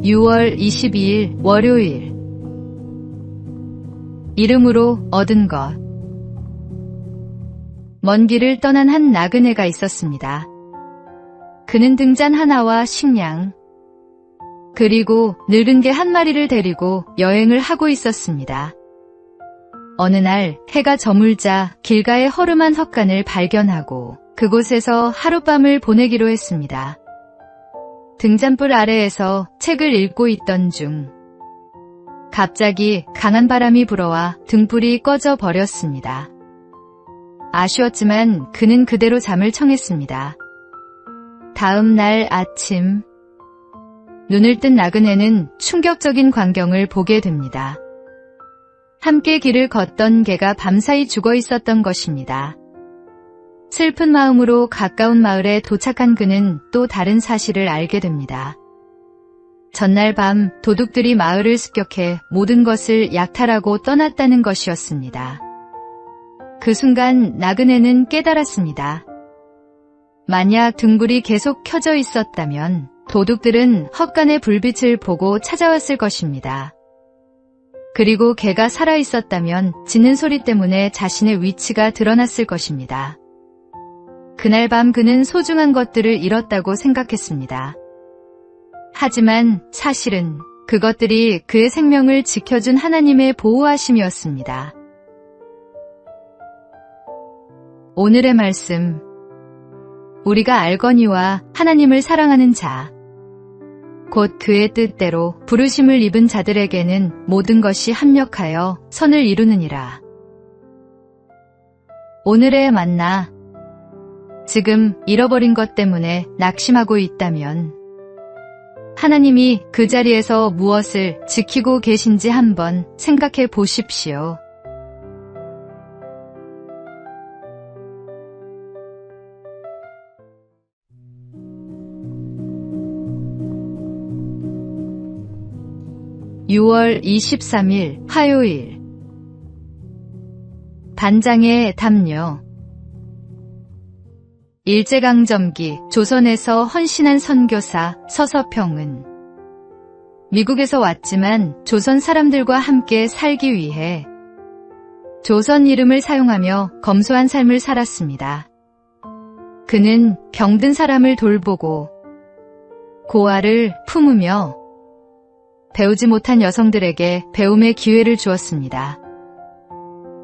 6월 22일 월요일. 이름으로 얻은 것. 먼 길을 떠난 한 나그네가 있었습니다. 그는 등잔 하나와 식량, 그리고 늙은 개 한 마리를 데리고 여행을 하고 있었습니다. 어느 날 해가 저물자 길가의 허름한 헛간을 발견하고 그곳에서 하룻밤을 보내기로 했습니다. 등잔불 아래에서 책을 읽고 있던 중 갑자기 강한 바람이 불어와 등불이 꺼져 버렸습니다. 아쉬웠지만 그는 그대로 잠을 청했습니다. 다음 날 아침, 눈을 뜬 나그네는 충격적인 광경을 보게 됩니다. 함께 길을 걷던 개가 밤사이 죽어 있었던 것입니다. 슬픈 마음으로 가까운 마을에 도착한 그는 또 다른 사실을 알게 됩니다. 전날 밤 도둑들이 마을을 습격해 모든 것을 약탈하고 떠났다는 것이었습니다. 그 순간 나그네는 깨달았습니다. 만약 등불이 계속 켜져 있었다면 도둑들은 헛간의 불빛을 보고 찾아왔을 것입니다. 그리고 개가 살아있었다면 짖는 소리 때문에 자신의 위치가 드러났을 것입니다. 그날 밤 그는 소중한 것들을 잃었다고 생각했습니다. 하지만 사실은 그것들이 그의 생명을 지켜준 하나님의 보호하심이었습니다. 오늘의 말씀. 우리가 알거니와 하나님을 사랑하는 자, 곧 그의 뜻대로 부르심을 입은 자들에게는 모든 것이 합력하여 선을 이루느니라. 오늘의 만나. 지금 잃어버린 것 때문에 낙심하고 있다면 하나님이 그 자리에서 무엇을 지키고 계신지 한번 생각해 보십시오. (6월 23일) 화요일. 반장의 담요. 일제강점기 조선에서 헌신한 선교사 서서평은 미국에서 왔지만 조선 사람들과 함께 살기 위해 조선 이름을 사용하며 검소한 삶을 살았습니다. 그는 병든 사람을 돌보고 고아를 품으며 배우지 못한 여성들에게 배움의 기회를 주었습니다.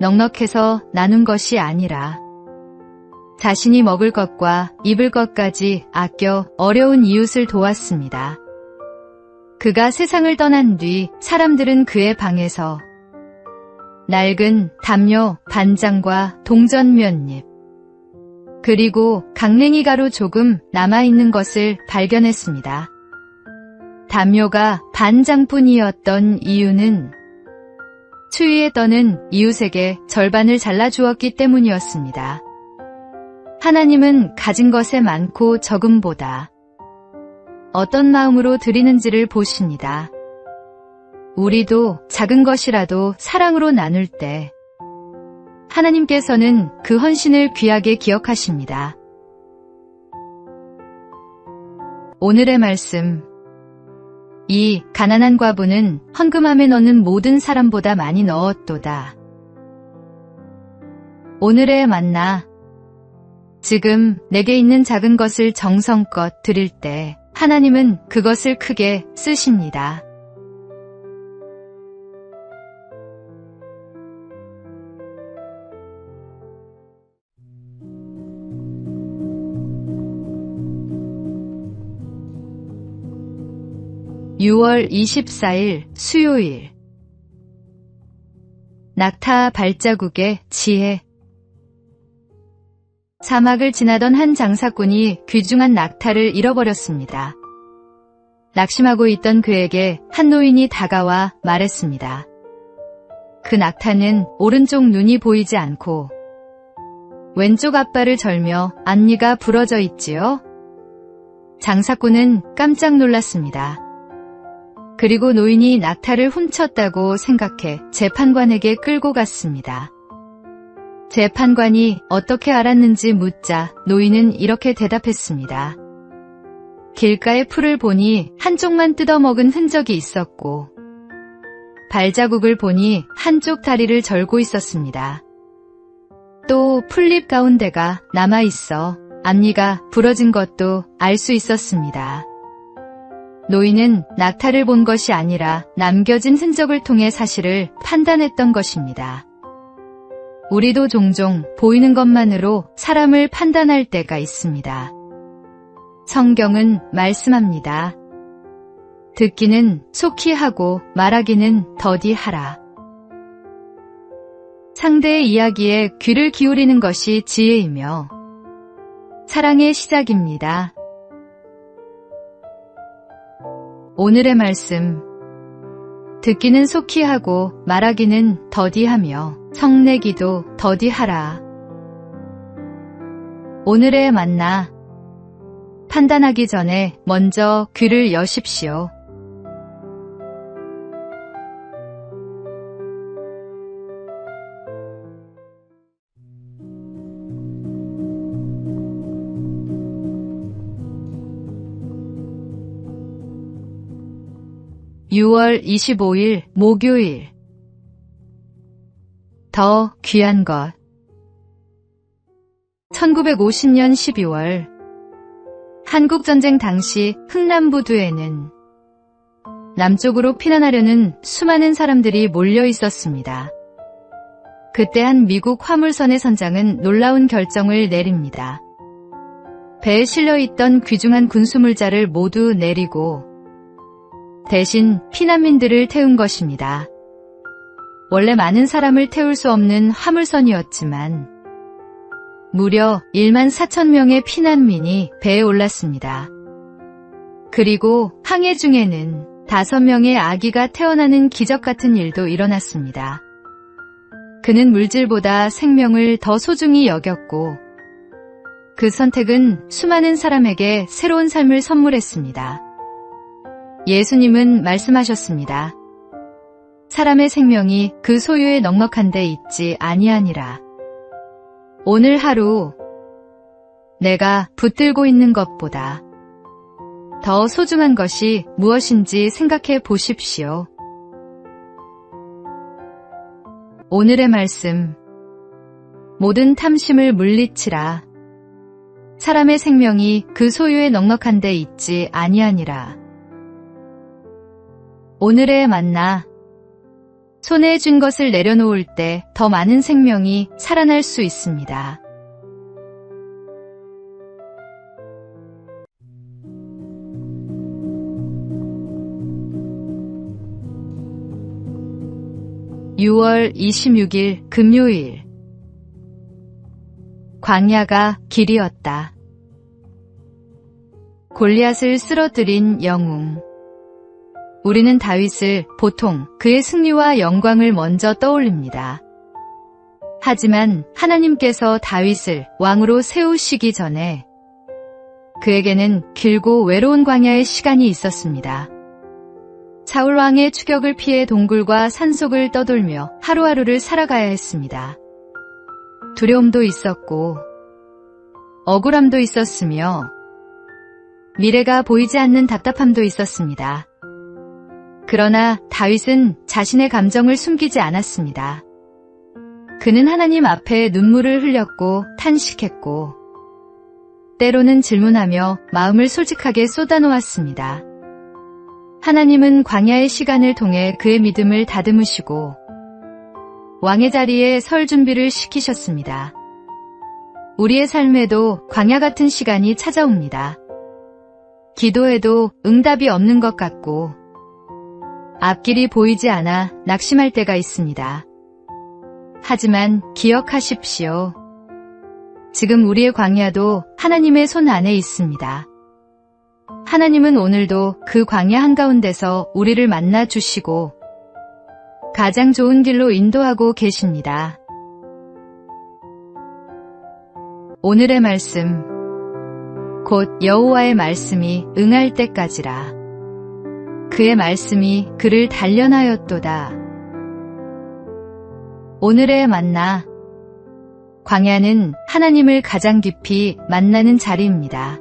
넉넉해서 나눈 것이 아니라 자신이 먹을 것과 입을 것까지 아껴 어려운 이웃을 도왔습니다. 그가 세상을 떠난 뒤 사람들은 그의 방에서 낡은 담요 반장과 동전 몇 입, 그리고 강냉이 가루 조금 남아있는 것을 발견했습니다. 담요가 반장뿐이었던 이유는 추위에 떠는 이웃에게 절반을 잘라주었기 때문이었습니다. 하나님은 가진 것의 많고 적음보다 어떤 마음으로 드리는지를 보십니다. 우리도 작은 것이라도 사랑으로 나눌 때 하나님께서는 그 헌신을 귀하게 기억하십니다. 오늘의 말씀. 이 가난한 과부는 헌금함에 넣는 모든 사람보다 많이 넣었도다. 오늘의 만나. 지금 내게 있는 작은 것을 정성껏 드릴 때 하나님은 그것을 크게 쓰십니다. (6월 24일) 수요일. 낙타 발자국의 지혜. 사막을 지나던 한 장사꾼이 귀중한 낙타를 잃어버렸습니다. 낙심하고 있던 그에게 한 노인이 다가와 말했습니다. 그 낙타는 오른쪽 눈이 보이지 않고 왼쪽 앞발을 절며 앞니가 부러져 있지요? 장사꾼은 깜짝 놀랐습니다. 그리고 노인이 낙타를 훔쳤다고 생각해 재판관에게 끌고 갔습니다. 재판관이 어떻게 알았는지 묻자 노인은 이렇게 대답했습니다. 길가의 풀을 보니 한쪽만 뜯어먹은 흔적이 있었고 발자국을 보니 한쪽 다리를 절고 있었습니다. 또 풀잎 가운데가 남아있어 앞니가 부러진 것도 알 수 있었습니다. 노인은 낙타를 본 것이 아니라 남겨진 흔적을 통해 사실을 판단했던 것입니다. 우리도 종종 보이는 것만으로 사람을 판단할 때가 있습니다. 성경은 말씀합니다. 듣기는 속히 하고 말하기는 더디 하라. 상대의 이야기에 귀를 기울이는 것이 지혜이며 사랑의 시작입니다. 오늘의 말씀. 듣기는 속히 하고 말하기는 더디하며 성내기도 더디하라. 오늘의 만나. 판단하기 전에 먼저 귀를 여십시오. (6월 25일) 목요일. 더 귀한 것. 1950년 12월 한국전쟁 당시 흥남부두에는 남쪽으로 피난하려는 수많은 사람들이 몰려 있었습니다. 그때 한 미국 화물선의 선장은 놀라운 결정을 내립니다. 배에 실려있던 귀중한 군수물자를 모두 내리고 대신 피난민들을 태운 것입니다. 원래 많은 사람을 태울 수 없는 화물선이었지만 무려 1만 4천 명의 피난민이 배에 올랐습니다. 그리고 항해 중에는 5명의 아기가 태어나는 기적 같은 일도 일어났습니다. 그는 물질보다 생명을 더 소중히 여겼고 그 선택은 수많은 사람에게 새로운 삶을 선물했습니다. 예수님은 말씀하셨습니다. 사람의 생명이 그 소유에 넉넉한 데 있지 아니하니라. 오늘 하루 내가 붙들고 있는 것보다 더 소중한 것이 무엇인지 생각해 보십시오. 오늘의 말씀. 모든 탐심을 물리치라. 사람의 생명이 그 소유에 넉넉한 데 있지 아니하니라. 오늘의 만나. 손에 쥔 것을 내려놓을 때 더 많은 생명이 살아날 수 있습니다. (6월 26일) 금요일. 광야가 길이었다. 골리앗을 쓰러뜨린 영웅. 우리는 다윗을 보통 그의 승리와 영광을 먼저 떠올립니다. 하지만 하나님께서 다윗을 왕으로 세우시기 전에 그에게는 길고 외로운 광야의 시간이 있었습니다. 사울 왕의 추격을 피해 동굴과 산속을 떠돌며 하루하루를 살아가야 했습니다. 두려움도 있었고 억울함도 있었으며 미래가 보이지 않는 답답함도 있었습니다. 그러나 다윗은 자신의 감정을 숨기지 않았습니다. 그는 하나님 앞에 눈물을 흘렸고 탄식했고 때로는 질문하며 마음을 솔직하게 쏟아놓았습니다. 하나님은 광야의 시간을 통해 그의 믿음을 다듬으시고 왕의 자리에 설 준비를 시키셨습니다. 우리의 삶에도 광야 같은 시간이 찾아옵니다. 기도해도 응답이 없는 것 같고 앞길이 보이지 않아 낙심할 때가 있습니다. 하지만 기억하십시오. 지금 우리의 광야도 하나님의 손 안에 있습니다. 하나님은 오늘도 그 광야 한가운데서 우리를 만나 주시고 가장 좋은 길로 인도하고 계십니다. 오늘의 말씀. 곧 여호와의 말씀이 응할 때까지라. 그의 말씀이 그를 단련하였도다. 오늘의 만나. 광야는 하나님을 가장 깊이 만나는 자리입니다.